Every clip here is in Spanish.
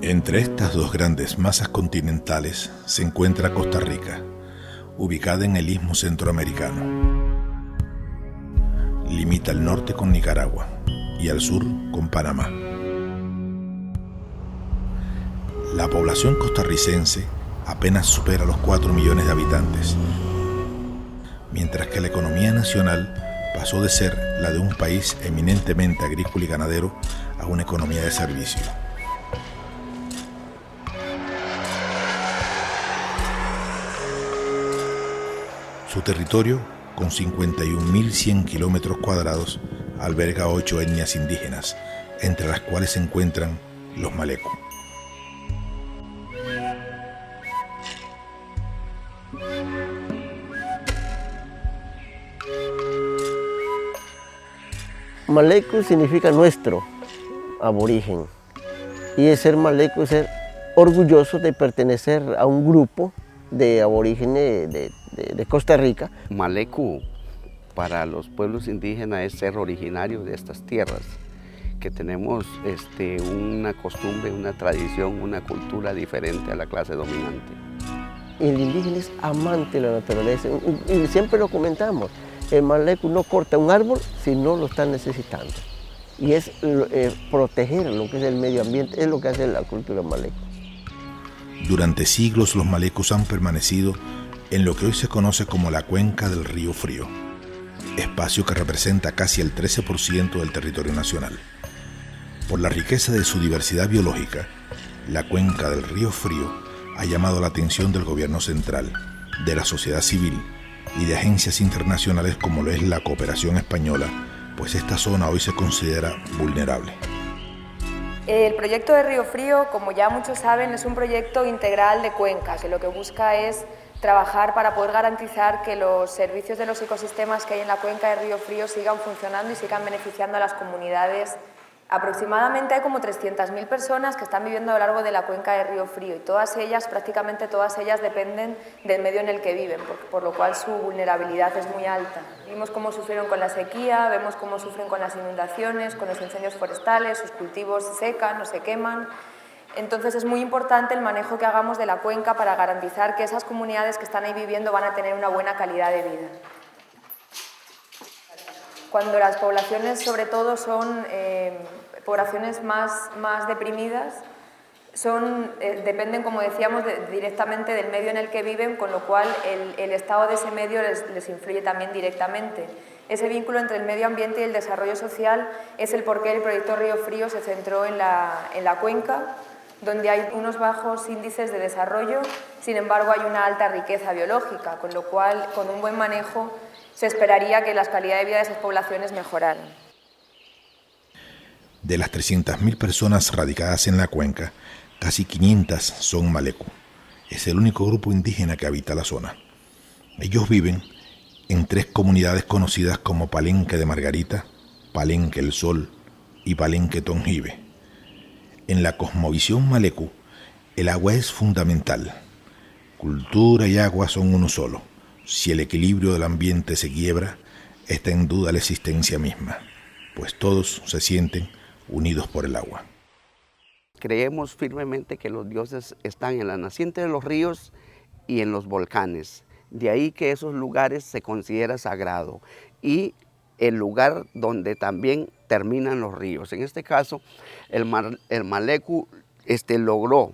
Entre estas dos grandes masas continentales se encuentra Costa Rica, ubicada en el Istmo Centroamericano. Limita al norte con Nicaragua y al sur con Panamá. La población costarricense apenas supera los 4 millones de habitantes, mientras que la economía nacional pasó de ser la de un país eminentemente agrícola y ganadero a una economía de servicio. Su territorio, con 51.100 kilómetros cuadrados, alberga 8 etnias indígenas, entre las cuales se encuentran los Maleku. Maleku significa nuestro, aborigen. Y ser Maleku es ser orgulloso de pertenecer a un grupo de aborígenes de Costa Rica. Maleku para los pueblos indígenas es ser originario de estas tierras, que tenemos una costumbre, una tradición, una cultura diferente a la clase dominante. El indígena es amante de la naturaleza y siempre lo comentamos. El Maleku no corta un árbol si no lo está necesitando. Y es proteger lo que es el medio ambiente, es lo que hace la cultura Maleku. Durante siglos los Malekus han permanecido en lo que hoy se conoce como la cuenca del Río Frío, espacio que representa casi el 13% del territorio nacional. Por la riqueza de su diversidad biológica, la cuenca del Río Frío ha llamado la atención del gobierno central, de la sociedad civil y de agencias internacionales como lo es la Cooperación Española, pues esta zona hoy se considera vulnerable. El proyecto de Río Frío, como ya muchos saben, es un proyecto integral de cuencas, que lo que busca es trabajar para poder garantizar que los servicios de los ecosistemas que hay en la cuenca de Río Frío sigan funcionando y sigan beneficiando a las comunidades. Aproximadamente hay como 300.000 personas que están viviendo a lo largo de la cuenca de Río Frío y todas ellas, prácticamente todas ellas, dependen del medio en el que viven, por lo cual su vulnerabilidad es muy alta. Vimos cómo sufrieron con la sequía, vemos cómo sufren con las inundaciones, con los incendios forestales, sus cultivos se secan o se queman. Entonces es muy importante el manejo que hagamos de la cuenca para garantizar que esas comunidades que están ahí viviendo van a tener una buena calidad de vida. Cuando las poblaciones, sobre todo, son poblaciones más deprimidas, dependen, como decíamos, directamente del medio en el que viven, con lo cual el estado de ese medio les influye también directamente. Ese vínculo entre el medio ambiente y el desarrollo social es el porqué el proyecto Río Frío se centró en la cuenca, donde hay unos bajos índices de desarrollo, sin embargo hay una alta riqueza biológica, con lo cual, con un buen manejo, se esperaría que la calidad de vida de esas poblaciones mejoraran. De las 300.000 personas radicadas en la cuenca, casi 500 son Maleku. Es el único grupo indígena que habita la zona. Ellos viven en 3 comunidades conocidas como Palenque de Margarita, Palenque el Sol y Palenque Tongibe. En la cosmovisión Maleku, el agua es fundamental. Cultura y agua son uno solo. Si el equilibrio del ambiente se quiebra, está en duda la existencia misma, pues todos se sienten unidos por el agua. Creemos firmemente que los dioses están en la naciente de los ríos y en los volcanes. De ahí que esos lugares se considera sagrado y el lugar donde también terminan los ríos. En este caso, el Maleku logró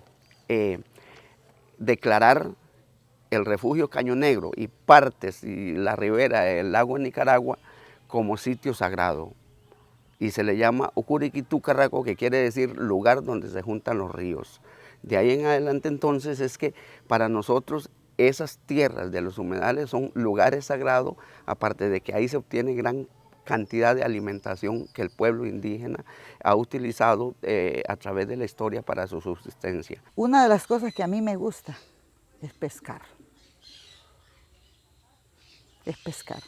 declarar el refugio Caño Negro y partes y la ribera del lago de Nicaragua como sitio sagrado. Y se le llama Ucuriquitucarraco, que quiere decir lugar donde se juntan los ríos. De ahí en adelante entonces es que para nosotros esas tierras de los humedales son lugares sagrados, aparte de que ahí se obtiene gran cantidad de alimentación que el pueblo indígena ha utilizado a través de la historia para su subsistencia. Una de las cosas que a mí me gusta es pescar. Es pescar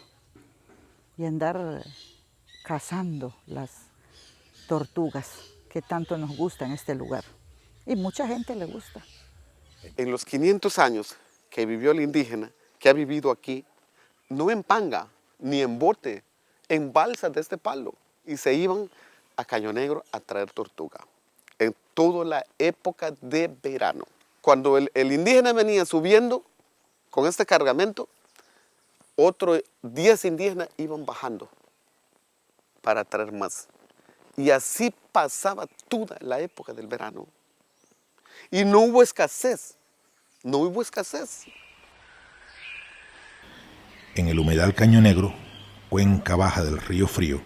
y andar cazando las tortugas que tanto nos gustan en este lugar. Y mucha gente le gusta. En los 500 años que vivió el indígena, que ha vivido aquí, no en panga, ni en bote, en balsas de este palo. Y se iban a Caño Negro a traer tortuga. en toda la época de verano. Cuando el indígena venía subiendo con este cargamento, otros 10 indígenas iban bajando para traer más. Y así pasaba toda la época del verano. Y no hubo escasez, no hubo escasez. En el humedal Caño Negro, cuenca baja del río Frío,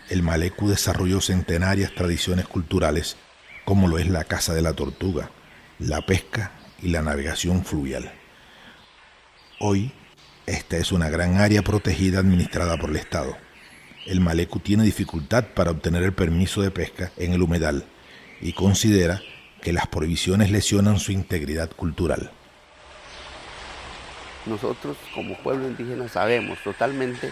el Malecu desarrolló centenarias tradiciones culturales como lo es la caza de la tortuga, la pesca y la navegación fluvial. Hoy, esta es una gran área protegida administrada por el Estado. El Malecu tiene dificultad para obtener el permiso de pesca en el humedal y considera que las prohibiciones lesionan su integridad cultural. Nosotros como pueblo indígena sabemos totalmente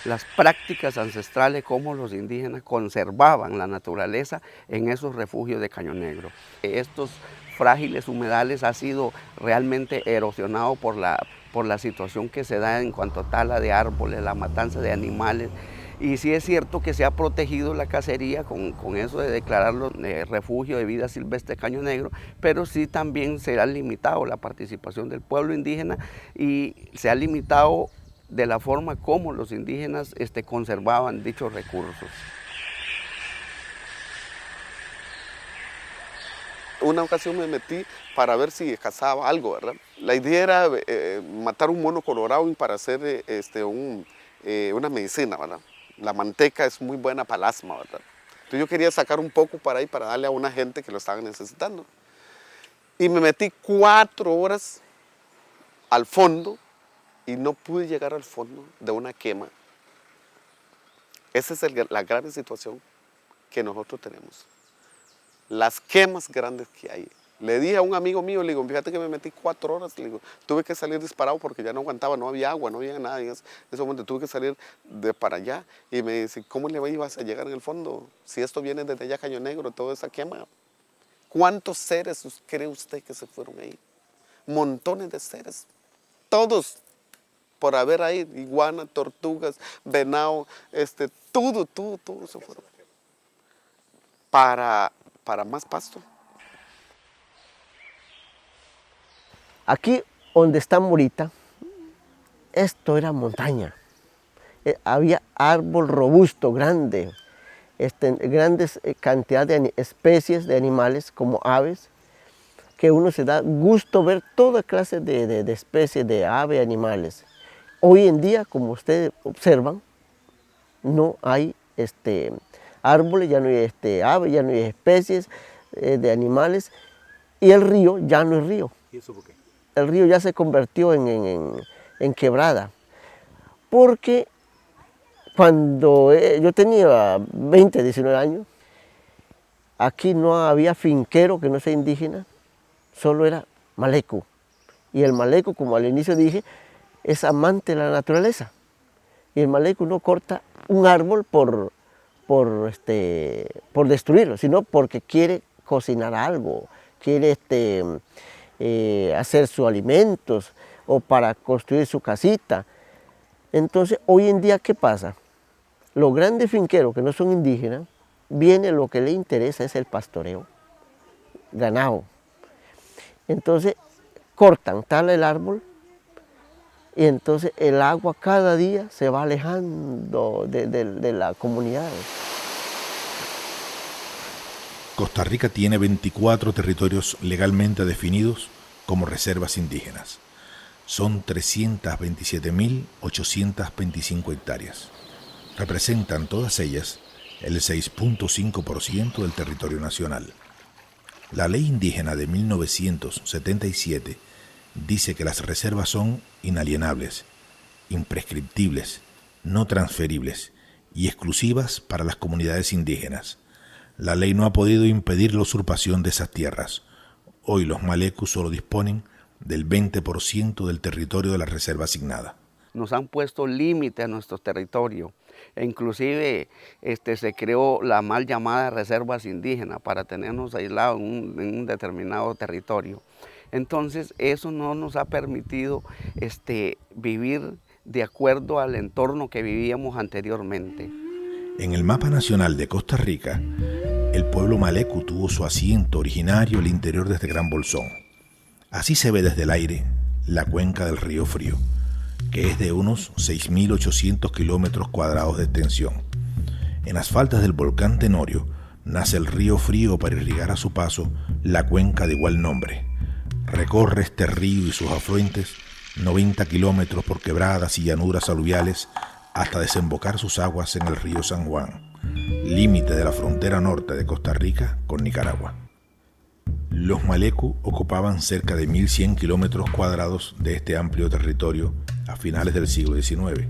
las prácticas ancestrales, cómo los indígenas conservaban la naturaleza en esos refugios de Caño Negro. Estos frágiles humedales han sido realmente erosionados por la situación que se da en cuanto a tala de árboles, la matanza de animales. Y sí es cierto que se ha protegido la cacería con eso de declararlo refugio de vida silvestre Caño Negro, pero sí también se ha limitado la participación del pueblo indígena y se ha limitado de la forma como los indígenas conservaban dichos recursos. Una ocasión me metí para ver si cazaba algo, ¿verdad? La idea era matar un mono colorado para hacer una medicina, ¿verdad? La manteca es muy buena para el asma, ¿verdad? Entonces yo quería sacar un poco para ahí para darle a una gente que lo estaba necesitando. Y me metí 4 horas al fondo y no pude llegar al fondo de una quema. Esa es la grave situación que nosotros tenemos. Las quemas grandes que hay. Le dije a un amigo mío, le digo, fíjate que me metí 4 horas, le digo, tuve que salir disparado porque ya no aguantaba, no había agua, no había nada. En ese momento tuve que salir de para allá. Y me dice, ¿cómo le ibas a llegar en el fondo? Si esto viene desde allá Caño Negro, toda esa quema. ¿Cuántos seres cree usted que se fueron ahí? Montones de seres. Todos por haber ahí, iguanas, tortugas, venado, todo se fueron. Para más pasto. Aquí donde estamos ahorita, esto era montaña. Había árbol robusto, grande, grandes cantidades de especies de animales como aves, que uno se da gusto ver toda clase de especies de aves y animales. Hoy en día, como ustedes observan, no hay árboles, ya no hay aves, ya no hay especies de animales, y el río ya no es río. ¿Y eso por qué? El río ya se convirtió en quebrada, porque cuando yo tenía 20, 19 años, aquí no había finquero que no sea indígena, solo era malecu. Y el malecu, como al inicio dije, es amante de la naturaleza. Y el malecu no corta un árbol por destruirlo, sino porque quiere cocinar algo, quiere hacer sus alimentos o para construir su casita. Entonces, hoy en día, ¿qué pasa? Los grandes finqueros que no son indígenas, lo que les interesa es el pastoreo, ganado. Entonces, cortan, tala el árbol, y entonces el agua cada día se va alejando de la comunidad. Costa Rica tiene 24 territorios legalmente definidos como reservas indígenas. Son 327.825 hectáreas. Representan todas ellas el 6.5% del territorio nacional. La ley indígena de 1977 dice que las reservas son inalienables, imprescriptibles, no transferibles y exclusivas para las comunidades indígenas. La ley no ha podido impedir la usurpación de esas tierras. Hoy los malecus solo disponen del 20% del territorio de la reserva asignada. Nos han puesto límite a nuestro territorio. E inclusive se creó la mal llamada reservas indígenas para tenernos aislados en un determinado territorio. Entonces eso no nos ha permitido vivir de acuerdo al entorno que vivíamos anteriormente. En el mapa nacional de Costa Rica, El pueblo malecu tuvo su asiento originario al interior de este gran bolsón. Así se ve desde el aire la cuenca del Río Frío, que es de unos 6.800 kilómetros cuadrados de extensión. En las faldas del volcán Tenorio nace el Río Frío para irrigar a su paso la cuenca de igual nombre. Recorre este río y sus afluentes 90 kilómetros por quebradas y llanuras aluviales hasta desembocar sus aguas en el río San Juan, límite de la frontera norte de Costa Rica con Nicaragua. Los malecu ocupaban cerca de 1.100 kilómetros cuadrados de este amplio territorio a finales del siglo XIX.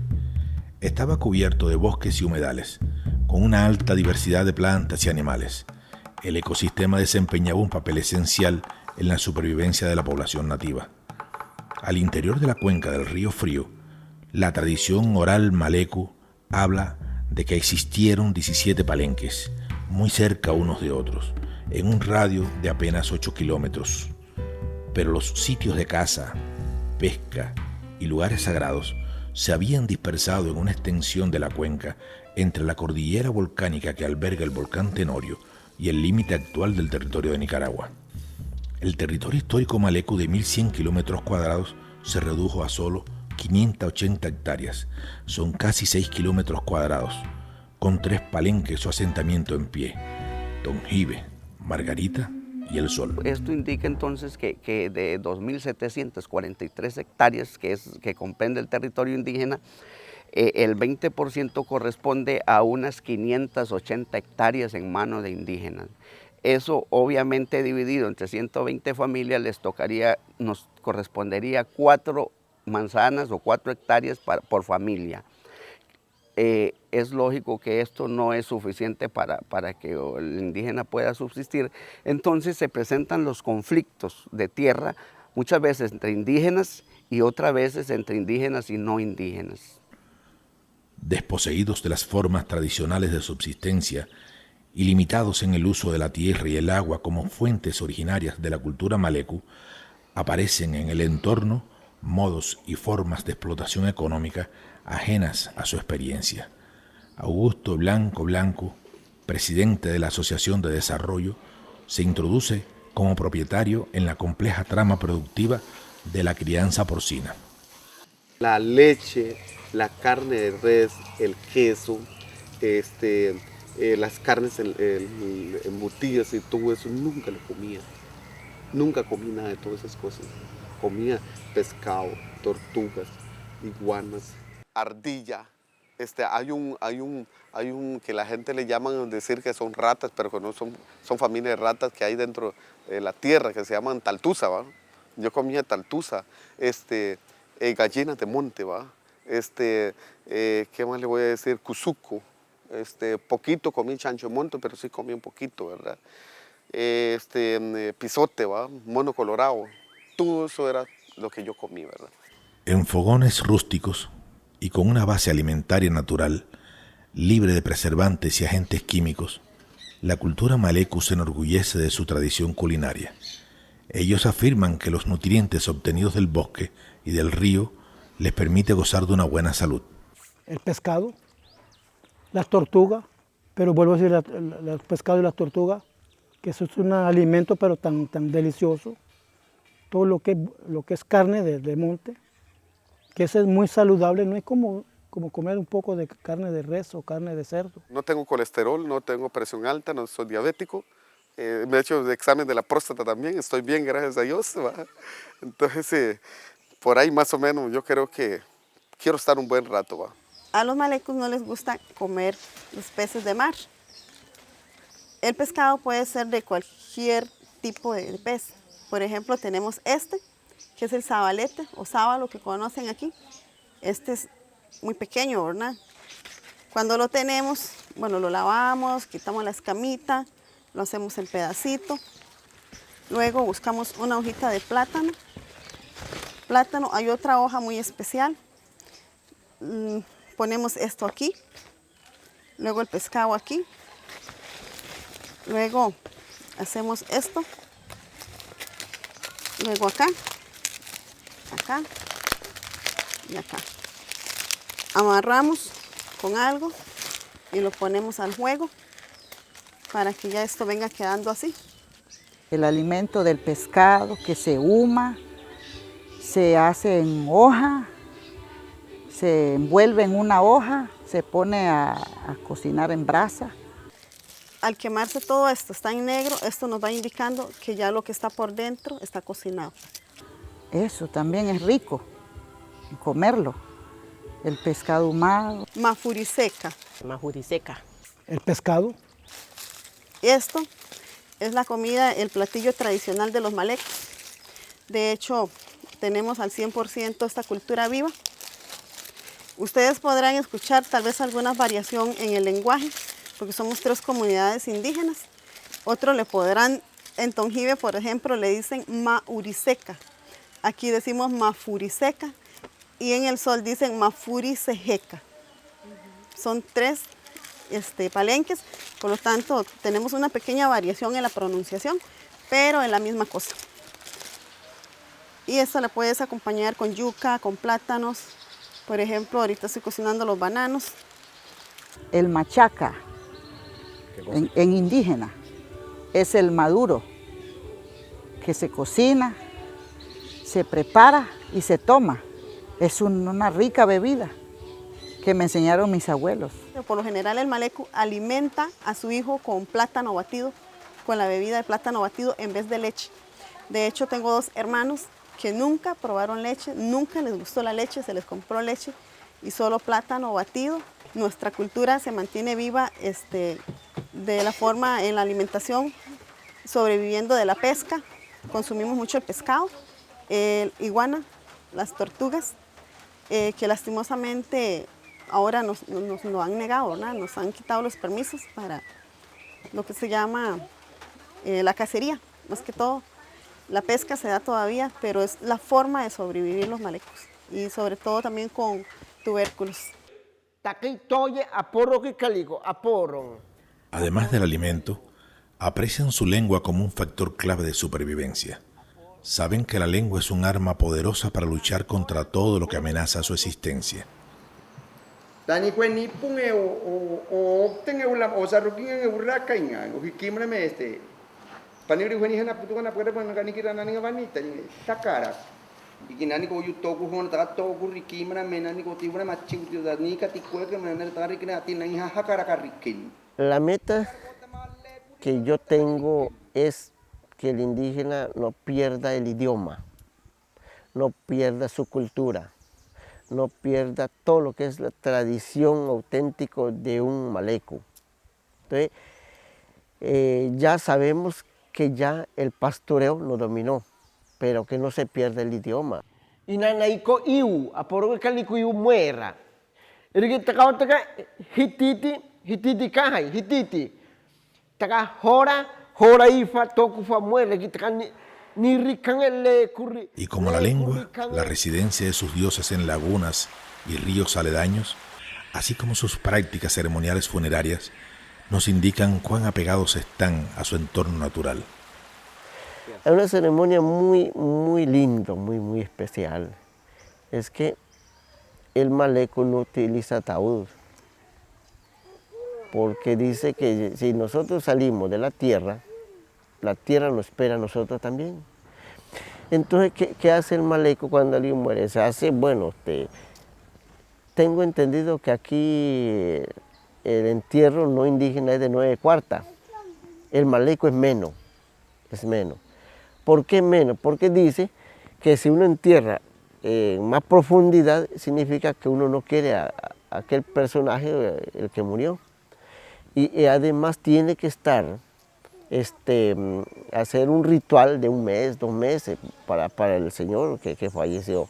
Estaba cubierto de bosques y humedales, con una alta diversidad de plantas y animales. El ecosistema desempeñaba un papel esencial en la supervivencia de la población nativa. Al interior de la cuenca del Río Frío, la tradición oral malecu habla de que existieron 17 palenques, muy cerca unos de otros, en un radio de apenas 8 kilómetros. Pero los sitios de caza, pesca y lugares sagrados se habían dispersado en una extensión de la cuenca entre la cordillera volcánica que alberga el volcán Tenorio y el límite actual del territorio de Nicaragua. El territorio histórico malecu de 1.100 kilómetros cuadrados se redujo a solo 580 hectáreas, son casi 6 kilómetros cuadrados, con 3 palenques o asentamientos en pie: Tongibe, Margarita y El Sol. Esto indica entonces que de 2.743 hectáreas que comprende el territorio indígena, el 20% corresponde a unas 580 hectáreas en manos de indígenas. Eso obviamente dividido entre 120 familias nos correspondería 4 manzanas o 4 hectáreas por familia. Es lógico que esto no es suficiente para que el indígena pueda subsistir. Entonces se presentan los conflictos de tierra, muchas veces entre indígenas y otras veces entre indígenas y no indígenas. Desposeídos de las formas tradicionales de subsistencia y limitados en el uso de la tierra y el agua como fuentes originarias de la cultura malecu, aparecen en el entorno modos y formas de explotación económica ajenas a su experiencia. Augusto Blanco, presidente de la Asociación de Desarrollo, se introduce como propietario en la compleja trama productiva de la crianza porcina. La leche, la carne de res, el queso, las carnes embutidas y todo eso, nunca lo comía. Nunca comí nada de todas esas cosas. Comía pescado, tortugas, iguanas, ardilla. Hay un que la gente le llaman decir que son ratas, pero que no son familias de ratas que hay dentro de la tierra, que se llaman taltusa, ¿va? Yo comía taltusa, gallinas de monte, ¿va? ¿Qué más le voy a decir? Cuzuco. Poquito comí chancho de monte, pero sí comí un poquito, ¿verdad? Pisote, ¿va? Mono colorado. Todo eso era lo que yo comí, ¿verdad? En fogones rústicos y con una base alimentaria natural, libre de preservantes y agentes químicos, la cultura malecu se enorgullece de su tradición culinaria. Ellos afirman que los nutrientes obtenidos del bosque y del río les permite gozar de una buena salud. El pescado, las tortugas, pero vuelvo a decir, el pescado y las tortugas, que eso es un alimento pero tan delicioso. Todo lo que es carne de monte, que eso es muy saludable, no es como comer un poco de carne de res o carne de cerdo. No tengo colesterol, no tengo presión alta, no soy diabético. Me he hecho el examen de la próstata también, estoy bien, gracias a Dios, ¿va? Entonces, por ahí más o menos yo creo que quiero estar un buen rato, ¿va? A los malecos no les gusta comer los peces de mar. El pescado puede ser de cualquier tipo de pez. Por ejemplo, tenemos que es el sabalete o sábalo que conocen aquí. Este es muy pequeño, ¿verdad? Cuando lo tenemos, bueno, lo lavamos, quitamos la escamita, lo hacemos en pedacito. Luego buscamos una hojita de plátano. Hay otra hoja muy especial. Ponemos esto aquí, luego el pescado aquí, luego hacemos esto, luego acá y acá. Amarramos con algo y lo ponemos al fuego para que ya esto venga quedando así. El alimento del pescado que se huma, se hace en hoja, se envuelve en una hoja, se pone a cocinar en brasa. Al quemarse todo esto, está en negro, esto nos va indicando que ya lo que está por dentro está cocinado. Eso también es rico, comerlo. El pescado ahumado. Mafuriseca. Majuriseca. El pescado, Esto es la comida, el platillo tradicional de los malecos. De hecho, tenemos al 100% esta cultura viva. Ustedes podrán escuchar tal vez alguna variación en el lenguaje, porque somos 3 comunidades indígenas. Otros le podrán, en Tongibe, por ejemplo, le dicen mauriseca. Aquí decimos mafuriseca y en el Sol dicen mafurisejeca. Son 3 palenques, por lo tanto tenemos una pequeña variación en la pronunciación, pero es la misma cosa. Y esto le puedes acompañar con yuca, con plátanos. Por ejemplo, ahorita estoy cocinando los bananos. El machaca, en indígena, es el maduro, que se cocina, se prepara y se toma. Es una rica bebida que me enseñaron mis abuelos. Por lo general el maleco alimenta a su hijo con plátano batido, con la bebida de plátano batido en vez de leche. De hecho, tengo 2 hermanos que nunca probaron leche, nunca les gustó la leche, se les compró leche y solo plátano batido. Nuestra cultura se mantiene viva de la forma en la alimentación, sobreviviendo de la pesca. Consumimos mucho el pescado, el iguana, las tortugas, que lastimosamente ahora nos lo han negado, ¿verdad? Nos han quitado los permisos para lo que se llama la cacería, más que todo. La pesca se da todavía, pero es la forma de sobrevivir los malecos y sobre todo también con tubérculos. Además del alimento, aprecian su lengua como un factor clave de supervivencia. Saben que la lengua es un arma poderosa para luchar contra todo lo que amenaza su existencia. La meta que yo tengo es que el indígena no pierda el idioma, no pierda su cultura, no pierda todo lo que es la tradición auténtica de un maleco. Entonces, ya sabemos que ya el pastoreo lo dominó, pero que no se pierda el idioma. Y nanaiko iu, aporo kaliko iu muera. Erigi takao taka hititi kahai, hititi. Taka hora ifa toku fa muera, ki taka ni rikanele kurri. Y como la lengua, la residencia de sus dioses en lagunas y ríos aledaños, así como sus prácticas ceremoniales funerarias, nos indican cuán apegados están a su entorno natural. Es una ceremonia muy linda, muy especial. Es que el maleco no utiliza ataúd, porque dice que si nosotros salimos de la tierra nos espera a nosotros también. Entonces, ¿qué hace el maleco cuando alguien muere? Se hace, bueno, tengo entendido que aquí el entierro no indígena es de 9/4. El maleco es menos. ¿Por qué menos? Porque dice que si uno entierra en más profundidad, significa que uno no quiere a aquel personaje, el que murió. Y además tiene que estar, hacer un ritual de 1 mes, 2 meses para el señor que falleció.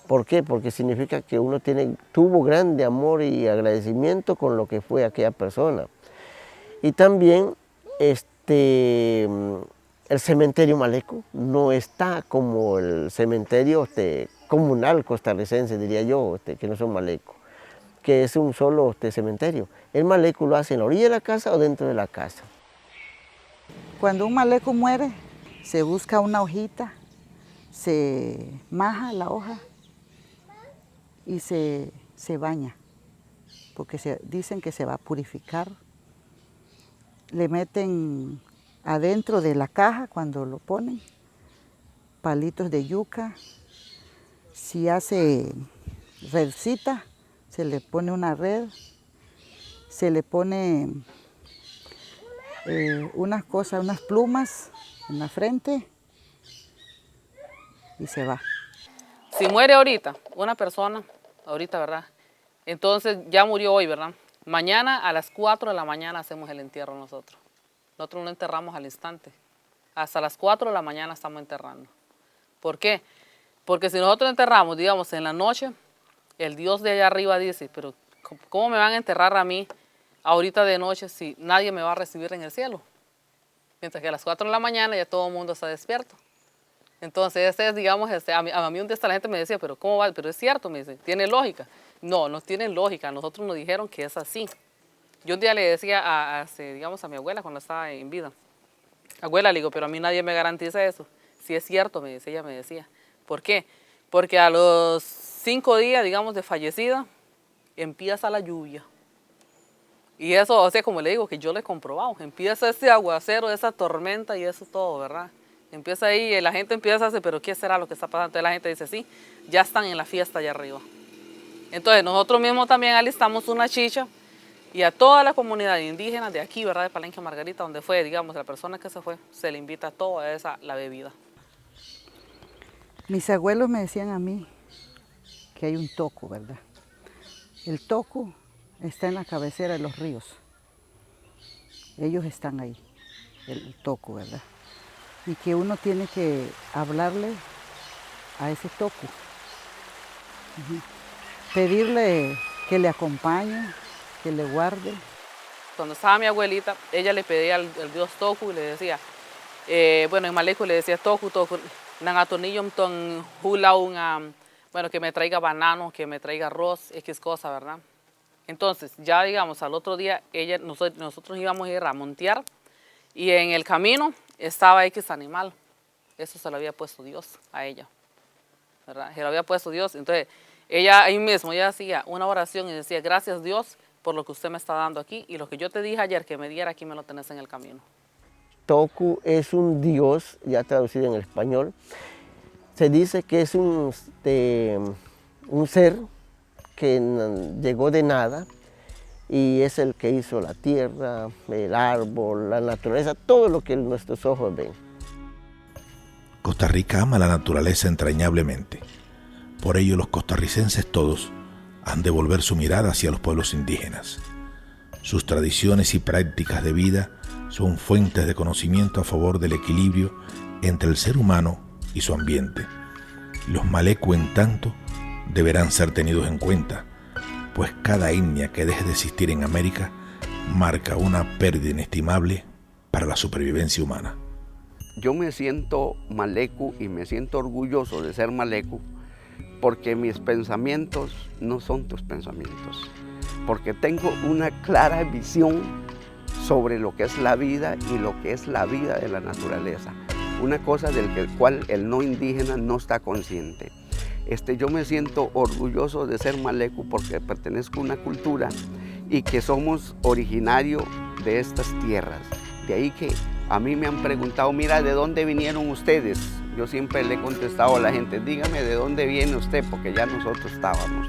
¿Por qué? Porque significa que uno tuvo grande amor y agradecimiento con lo que fue aquella persona. Y también el cementerio maleco no está como el cementerio comunal costarricense, diría yo, que no son malecos, que es un solo cementerio. El maleco lo hace en la orilla de la casa o dentro de la casa. Cuando un maleco muere, se busca una hojita, se maja la hoja y se baña, porque dicen que se va a purificar. le meten adentro de la caja cuando lo ponen palitos de yuca. Si hace redcita, se le pone una red, se le pone unas cosas, unas plumas en la frente y se va. Si muere ahorita una persona, ahorita, ¿verdad? Entonces ya murió hoy, ¿verdad? Mañana a las 4 de la mañana hacemos el entierro nosotros. Nosotros no enterramos al instante. Hasta las 4 de la mañana estamos enterrando. ¿Por qué? Porque si nosotros enterramos, digamos, en la noche, el Dios de allá arriba dice, pero ¿cómo me van a enterrar a mí ahorita de noche si nadie me va a recibir en el cielo? Mientras que a las 4 de la mañana ya todo el mundo está despierto. Entonces, ese es, digamos, a mí un día la gente me decía, pero ¿cómo va? Pero es cierto, me dice, ¿tiene lógica? No, no tiene lógica. Nosotros nos dijeron que es así. Yo un día le decía digamos, a mi abuela cuando estaba en vida, abuela, le digo, pero a mí nadie me garantiza eso. Si es cierto, me decía, ella me decía. ¿Por qué? Porque a los 5 días, digamos, de fallecida, empieza la lluvia. Y eso, o sea, como le digo, que yo lo he comprobado. Empieza ese aguacero, esa tormenta y eso todo, ¿verdad? Empieza ahí, la gente empieza a decir, pero ¿qué será lo que está pasando? Entonces la gente dice, sí, ya están en la fiesta allá arriba. Entonces nosotros mismos también alistamos una chicha y a toda la comunidad indígena de aquí, ¿verdad? De Palenque Margarita, donde fue, digamos, la persona que se fue, se le invita a toda la bebida. Mis abuelos me decían a mí que hay un toco, ¿verdad? El toco está en la cabecera de los ríos. Ellos están ahí, el toco, ¿verdad? Y que uno tiene que hablarle a ese toco. Pedirle que le acompañe, que le guarde. Cuando estaba mi abuelita, ella le pedía al dios Toku y le decía, bueno, en maleco le decía Toku, Toku, nangatonillo ton hula bueno, que me traiga banano, que me traiga arroz, X cosa, ¿verdad? Entonces, ya digamos, al otro día nosotros íbamos a ir a montear y en el camino estaba X animal. Eso se lo había puesto Dios a ella, ¿verdad? Se lo había puesto Dios. Entonces, ella ahí mismo, ella hacía una oración y decía, gracias Dios por lo que usted me está dando aquí y lo que yo te dije ayer que me diera, aquí me lo tenés en el camino. Toku es un dios, ya traducido en el español. Se dice que es un ser que llegó de nada y es el que hizo la tierra, el árbol, la naturaleza, todo lo que nuestros ojos ven. Costa Rica ama la naturaleza entrañablemente. Por ello los costarricenses todos han de volver su mirada hacia los pueblos indígenas. Sus tradiciones y prácticas de vida son fuentes de conocimiento a favor del equilibrio entre el ser humano y su ambiente. Los malecu, en tanto, deberán ser tenidos en cuenta, pues cada etnia que deje de existir en América marca una pérdida inestimable para la supervivencia humana. Yo me siento malecu y me siento orgulloso de ser malecu porque mis pensamientos no son tus pensamientos, porque tengo una clara visión sobre lo que es la vida y lo que es la vida de la naturaleza, una cosa del cual el no indígena no está consciente. Yo me siento orgulloso de ser malecu porque pertenezco a una cultura y que somos originarios de estas tierras. De ahí que a mí me han preguntado, mira, ¿de dónde vinieron ustedes? Yo siempre le he contestado a la gente, dígame de dónde viene usted, porque ya nosotros estábamos.